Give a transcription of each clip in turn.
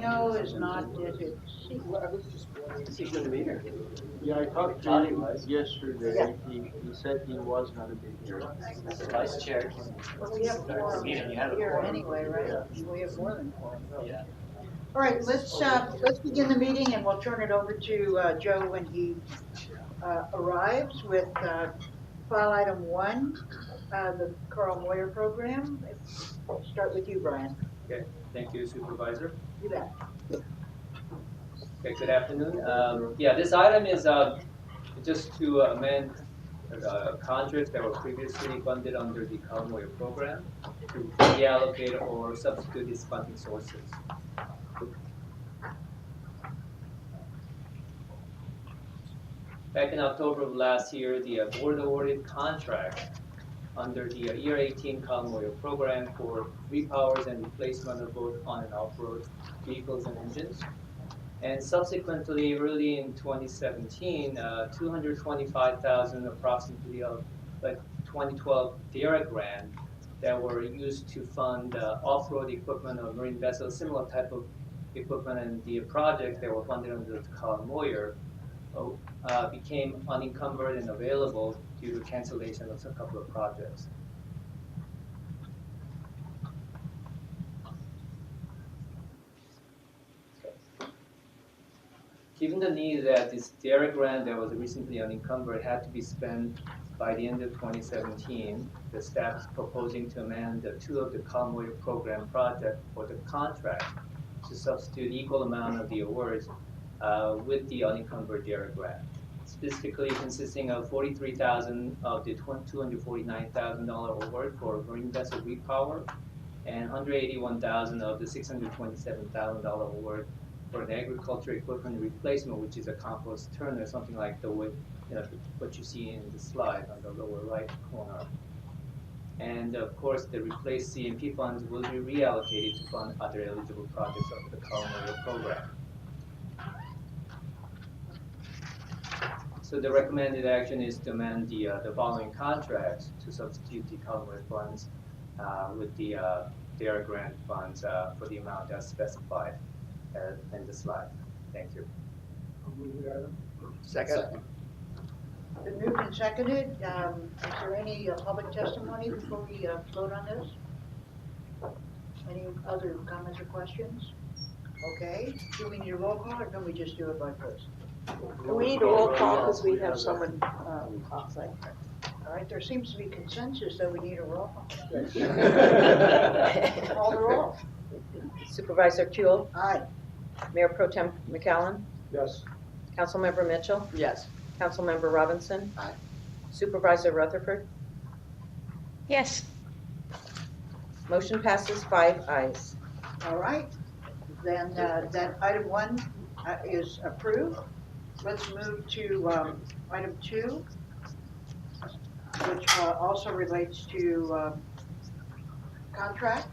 know is not, is it? Well, I was just wondering. Is he going to be here? Yeah, I talked to Thought he him was. yesterday. Yeah. He said he was going to be here. Vice chair. Well, we have four Meaning you have a here quorum. anyway, right? Yeah. We have more than four. Yeah. All right, let's begin the meeting, and we'll turn it over to Joe when he arrives with file item 1, the Carl Moyer program. Start with you, Brian. Okay, thank you, Supervisor. You bet. Okay, good afternoon. Yeah, this item is just to amend contracts that were previously funded under the Carl Moyer program to reallocate or substitute these funding sources. Back in October of last year, the board awarded contract under the Year 18 Carl Moyer program for repowers and replacement of both on and off-road vehicles and engines. And subsequently, early in 2017, 225,000 approximately of the 2012 DARA grant that were used to fund off-road equipment or marine vessels, similar type of equipment and the projects that were funded under the Carl Moyer became unencumbered and available due to cancellation of a couple of projects. Given the need that this DARA grant that was recently unencumbered had to be spent by the end of 2017, the staff is proposing to amend the 2 of the Carl Moyer program project for the contract to substitute equal amount of the awards with the unencumbered DARA grant, specifically consisting of $43,000 of the $249,000 award for marine vessel repower and $181,000 of the $627,000 award for an agriculture equipment replacement, which is a compost turner, something like the wood, what you see in the slide on the lower right corner. And of course, the replaced CMP funds will be reallocated to fund other eligible projects of the Carl Moyer program. So the recommended action is to amend the following contracts to substitute the Carl Moyer funds with the DARA grant funds for the amount as specified in the slide. Thank you. Second. Been moved and seconded. Is there any public testimony before we vote on this? Any other comments or questions? Okay. Do we need a roll call, or can we just do it by first? We need a roll call because we have someone off-site. All right, there seems to be consensus that we need a roll call. Call the roll. Supervisor Kuehl, Aye. Mayor Pro Tem McCallum, Yes. Councilmember Mitchell, Yes. Councilmember Robinson, Aye. Supervisor Rutherford. Yes. Motion passes 5 ayes. All right. Then that item 1 is approved. Let's move to item 2, which also relates to contract.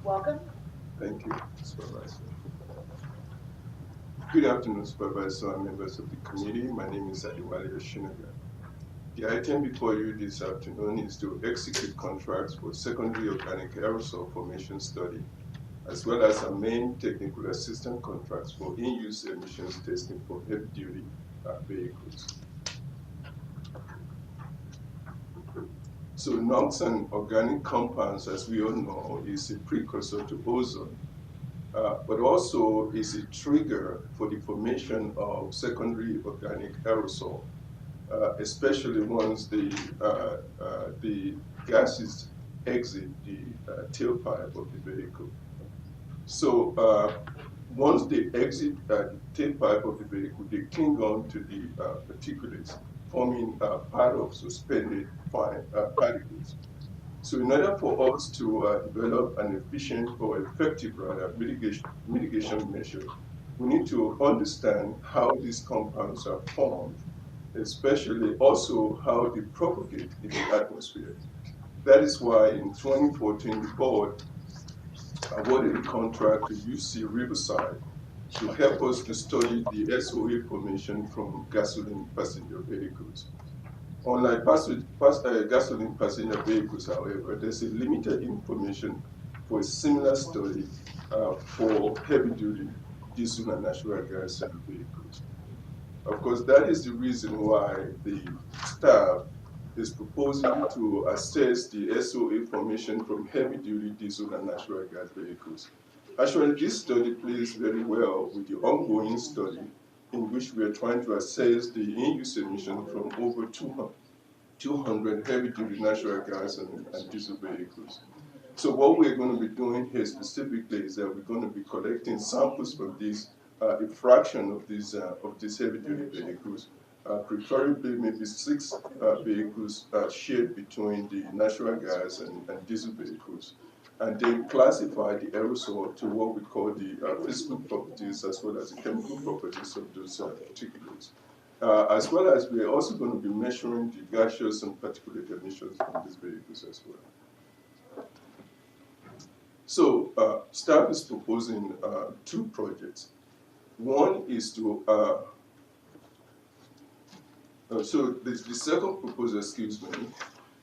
Welcome. Thank you, Supervisor. Good afternoon, Supervisor and members of the committee. My name is Adiwale Oshinaga. The item before you this afternoon is to execute contracts for secondary organic aerosol formation study, as well as amend technical assistance contracts for in-use emissions testing for heavy-duty vehicles. So NOx and organic compounds, as we all know, is a precursor to ozone, but also is a trigger for the formation of secondary organic aerosol, especially once the gases exit the tailpipe of the vehicle. So once they exit the tailpipe of the vehicle, they cling on to the particulates, forming part of suspended fine particles. So in order for us to develop an efficient or effective mitigation measure, we need to understand how these compounds are formed, especially also how they propagate in the atmosphere. That is why in 2014, the board awarded a contract to UC Riverside to help us to study the SOA formation from gasoline passenger vehicles. Unlike gasoline passenger vehicles, however, there's a limited information for a similar study for heavy-duty diesel and natural gas vehicles. Of course, that is the reason why the staff is proposing to assess the SOA formation from heavy-duty diesel and natural gas vehicles. Actually, this study plays very well with the ongoing study in which we are trying to assess the in-use emission from over 200 heavy-duty natural gas and diesel vehicles. So what we're going to be doing here specifically is that we're going to be collecting samples from these, a fraction of these heavy-duty vehicles, preferably maybe 6 vehicles shared between the natural gas and diesel vehicles, and then classify the aerosol to what we call the physical properties as well as the chemical properties of those particulates. As well as we're also going to be measuring the gaseous and particulate emissions from these vehicles as well. So staff is proposing 2 projects. One is to, so the second proposal, excuse me,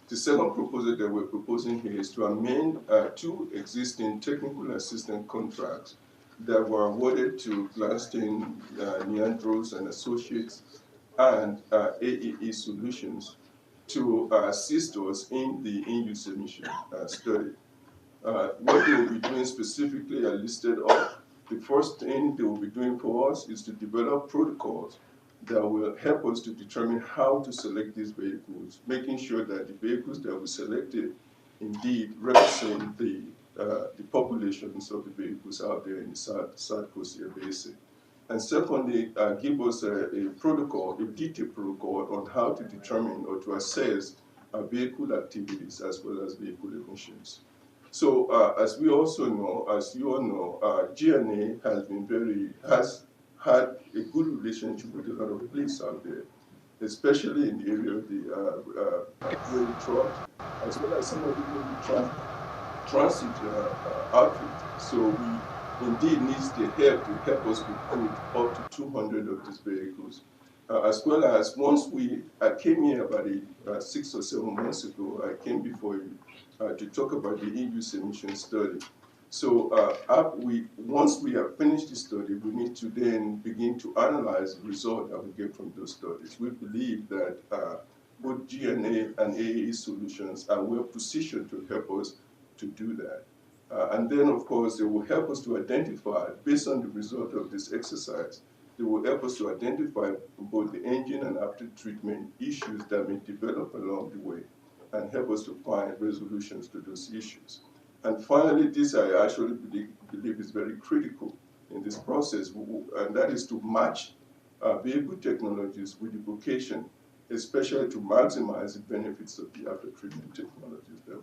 the second proposal that we're proposing here is to amend 2 existing technical assistant contracts that were awarded to Gladstone, Neandros and Associates and AEE Solutions to assist us in the in-use emission study. What they will be doing specifically are listed up. The first thing they will be doing for us is to develop protocols that will help us to determine how to select these vehicles, making sure that the vehicles that we selected indeed represent the populations of the vehicles out there in the South Coast Air Basin. And secondly, give us a protocol, a detailed protocol on how to determine or to assess vehicle activities as well as vehicle emissions. So as we also know, as you all know, GNA has had a good relationship with a lot of fleets out there, especially in the area of the rail truck, as well as some of the transit outfit. So we indeed needs the help to help us recruit up to 200 of these vehicles. As well as once I came here about 6 or 7 months ago, I came before you to talk about the in-use emission study. So once we have finished the study, we need to then begin to analyze the result that we get from those studies. We believe that both GNA and AAE Solutions are well positioned to help us to do that. And then, of course, they will help us to identify, based on the result of this exercise, they will help us to identify both the engine and after treatment issues that may develop along the way and help us to find resolutions to those issues. And finally, this I actually believe is very critical in this process, and that is to match vehicle technologies with the vocation, especially to maximize the benefits of the after-treatment technologies that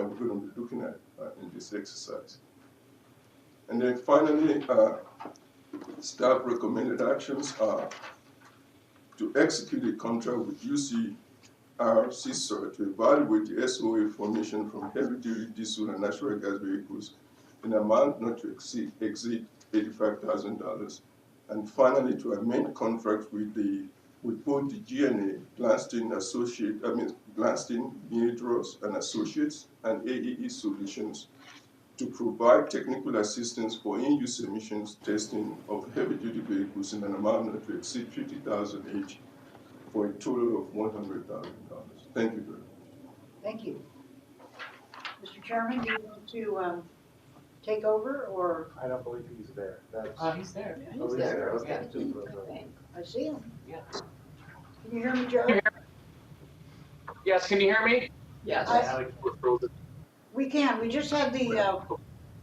we're going to be looking at in this exercise. And then finally, staff recommended actions are to execute a contract with UCR to evaluate the SOA formation from heavy-duty diesel and natural gas vehicles in an amount not to exceed $85,000. And finally, to amend contracts with both the GNA, Gladstone Neandros and Associates, and AEE Solutions to provide technical assistance for in-use emissions testing of heavy-duty vehicles in an amount not to exceed $50,000 each, for a total of $100,000. Thank you very much. Thank you. Mr. Chairman, do you want to take over, or? I don't believe he's there. He's there. Oh, he's there, okay. Yeah. I see him. Yeah. Can you hear me, Joe? Yes, can you hear me? Yes. We can. We just had the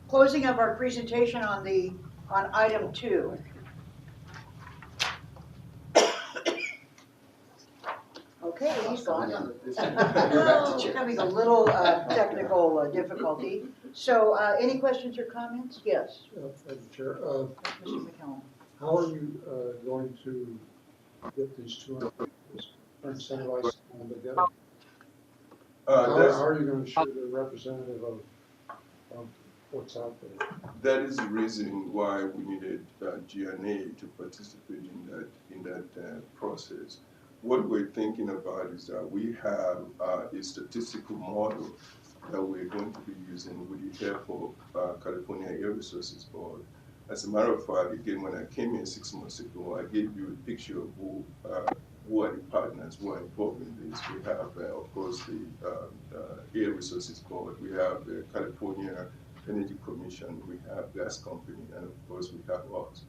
closing of our presentation on item 2. Okay, he's gone. We're having a little technical difficulty. So any questions or comments? Yes. Thank you, Chair. Mr. McCallum. How are you going to get these 200 standardized together? How are you going to show the representative of what's out there? That is the reason why we needed GNA to participate in that process. What we're thinking about is that we have a statistical model that we're going to be using with the help of California Air Resources Board. As a matter of fact, again, when I came here 6 months ago, I gave you a picture of who are the partners who are involved in this. We have, of course, the Air Resources Board, we have the California Energy Commission, we have gas company, and of course we have us.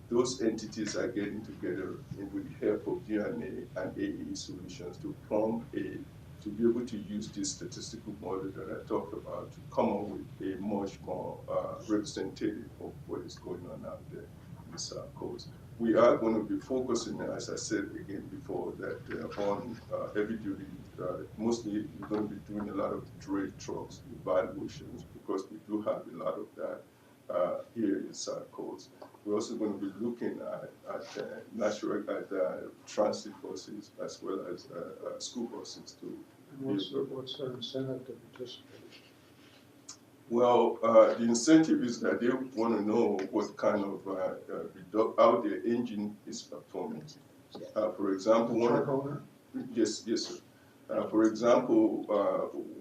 Those entities are getting together with the help of GNA and AE Solutions to form to be able to use this statistical model that I talked about to come up with a much more representative of what is going on out there in the South Coast. We are going to be focusing, as I said again before, that on heavy duty, mostly we're going to be doing a lot of dray trucks, evaluations, because we do have a lot of that here in the South Coast. We're also going to be looking at transit buses as well as school buses too. And what's their incentive to participate? Well, the incentive is that they want to know what kind of how their engine is performing. For example, Truck owner? Yes, sir. For example,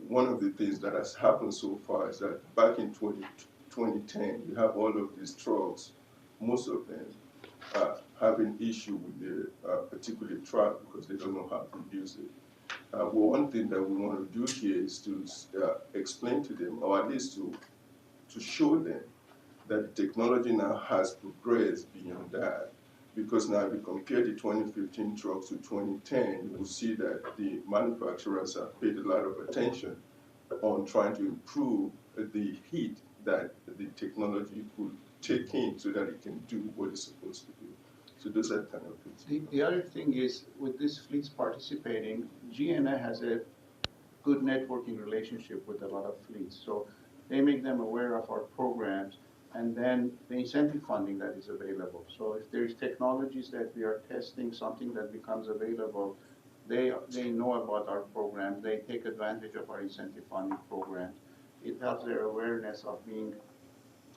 one of the things that has happened so far is that back in 2010, you have all of these trucks, most of them having issue with the particular truck because they don't know how to use it. Well, one thing that we want to do here is to explain to them, or at least to show them that the technology now has progressed beyond that. Because now if you compare the 2015 trucks to 2010, you will see that the manufacturers have paid a lot of attention on trying to improve the heat that the technology could take in so that it can do what it's supposed to do. So those are kind of things. The other thing is, with these fleets participating, GNA has a good networking relationship with a lot of fleets. So they make them aware of our programs and then the incentive funding that is available. So if there's technologies that we are testing, something that becomes available, they know about our program, they take advantage of our incentive funding programs. It helps their awareness of being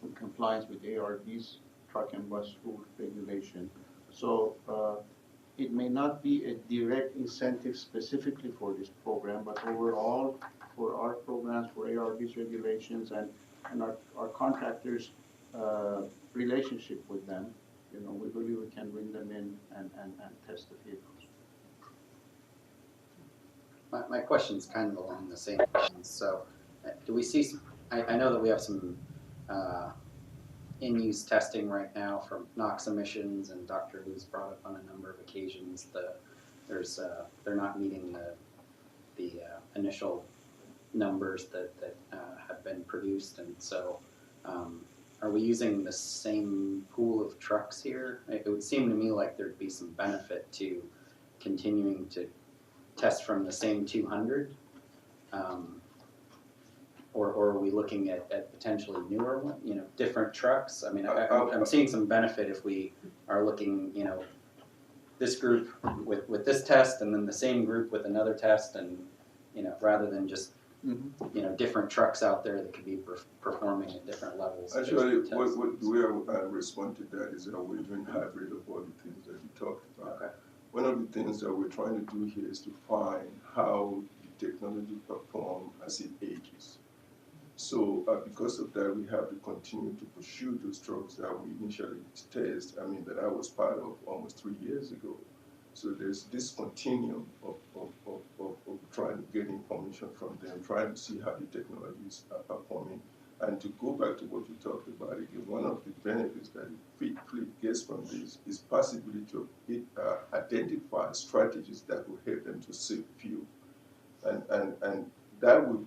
in compliance with ARB's truck and bus rule regulation. So it may not be a direct incentive specifically for this program, but overall for our programs, for ARB's regulations and our contractors' relationship with them, we believe we can bring them in and test the vehicles. My question's kind of along the same lines. So do we see, I know that we have some in-use testing right now from NOx emissions, and Dr. Lu's brought up on a number of occasions they're not meeting the initial numbers that have been produced, and so are we using the same pool of trucks here? It would seem to me like there'd be some benefit to continuing to test from the same 200. Or are we looking at potentially newer one, different trucks? I mean, I'm seeing some benefit if we are looking, this group with this test and then the same group with another test, and rather than just different trucks out there that could be performing at different levels. Actually, what the way I respond to that is that we're doing hybrid of all the things that you talked about. Okay. One of the things that we're trying to do here is to find how the technology performs as it ages. So because of that, we have to continue to pursue those trucks that we initially test. I mean, that I was part of almost 3 years ago. So there's this continuum of trying to get information from them, trying to see how the technologies are performing. And to go back to what you talked about again, one of the benefits that the fleet gets from this is possibility to identify strategies that will help them to save fuel. And that would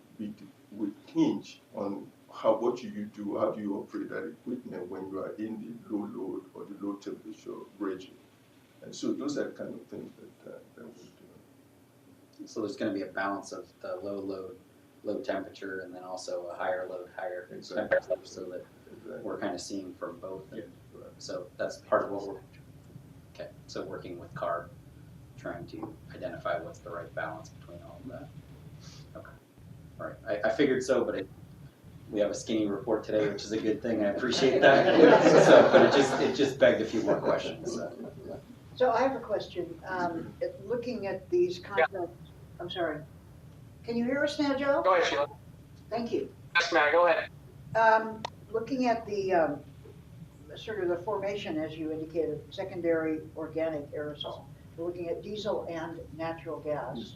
hinge on what you do, how do you operate that equipment when you are in the low load or the low temperature region. And so those are the kind of things that we're doing. So there's going to be a balance of the low load, low temperature, and then also a higher load, higher temperature, so that we're kind of seeing from both. And so that's part of what okay. So working with CARB, trying to identify what's the right balance between all of that. Okay. All right. I figured so, but we have a skinny report today, which is a good thing. I appreciate that. But it just begged a few more questions. So I have a question. Looking at these contracts, I'm sorry. Can you hear us now, Joe? Go ahead, Sheila. Thank you. Yes, Matt, go ahead. Looking at the sort of the formation, as you indicated, secondary organic aerosol. We're looking at diesel and natural gas.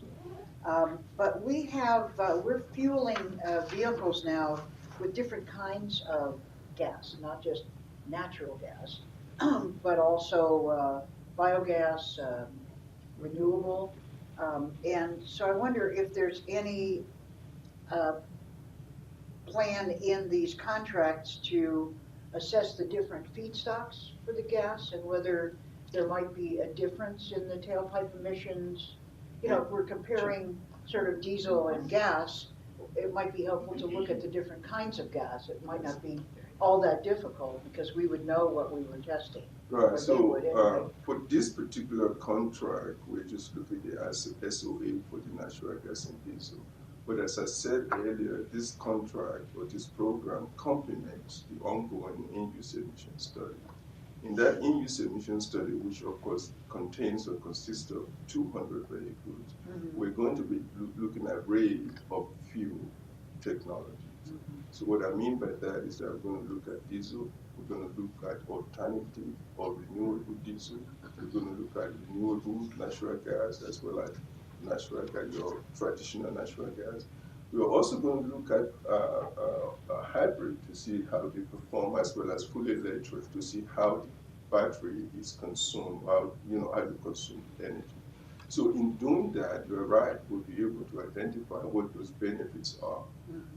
But we have, we're fueling vehicles now with different kinds of gas, not just natural gas, but also biogas, renewable. And so I wonder if there's any plan in these contracts to assess the different feedstocks for the gas and whether there might be a difference in the tailpipe emissions. You know, if we're comparing sort of diesel and gas, it might be helpful to look at the different kinds of gas. It might not be all that difficult because we would know what we were testing. Right, Or so they would anyway. for this particular contract, we're just looking at the SOA for the natural gas and diesel. But as I said earlier, this contract or this program complements the ongoing in-use emission study. In that in-use emission study, which of course contains or consists of 200 vehicles, we're going to be looking at array of fuel technologies. So what I mean by that is that we're going to look at diesel, we're going to look at alternative or renewable diesel, we're going to look at renewable natural gas as well as natural gas, your traditional natural gas. We're also going to look at a hybrid to see how they perform as well as fully electric to see how the battery is consumed, how you consume energy. So in doing that, you're right, we'll be able to identify what those benefits are.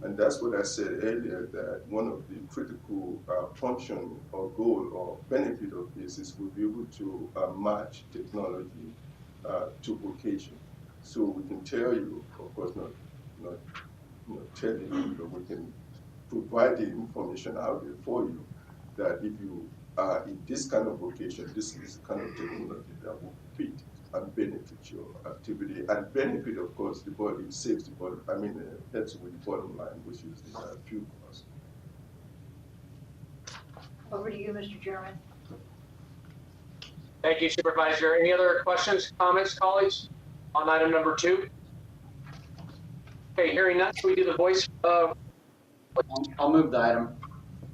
And that's what I said earlier, that one of the critical function or goal or benefit of this is we'll be able to match technology to vocation. So we can tell you, of course not telling you, but we can provide the information out there for you that if you are in this kind of vocation, this is the kind of technology that will fit and benefit your activity and benefit, of course, the body, saves the body, helps with the bottom line, which is the fuel cost. Over to you, Mr. Chairman. Thank you, Supervisor. Any other questions, comments, colleagues, on item number 2? Okay, hearing none, we do the voice of. I'll move the item.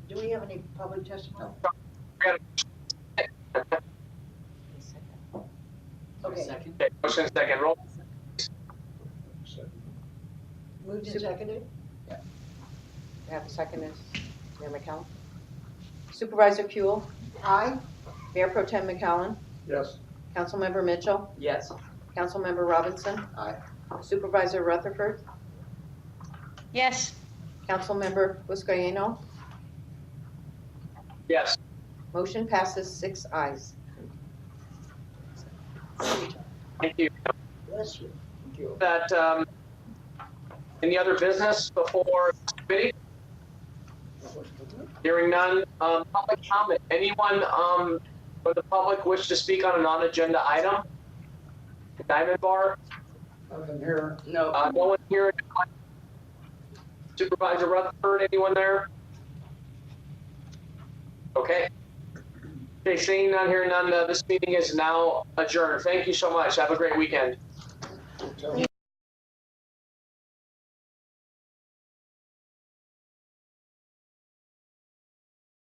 Do we have any public testimony? Okay. Okay, motion second, roll. Moved and seconded? I have a second, is Mayor McCallum. Supervisor Kuehl, Aye. Mayor Pro Tem McCallum, Yes. Councilmember Mitchell, Yes. Councilmember Robinson, Aye. Supervisor Rutherford, Yes. Councilmember Buscaino. Yes. Motion passes 6 ayes. Thank you. Bless you. Thank you. That, any other business before committee? Hearing none, public comment. Anyone from the public wish to speak on a non-agenda item? Diamond Bar? Nothing here. No. No one here? Supervisor Rutherford, anyone there? Okay. Okay, seeing none, hearing none, this meeting is now adjourned. Thank you so much. Have a great weekend.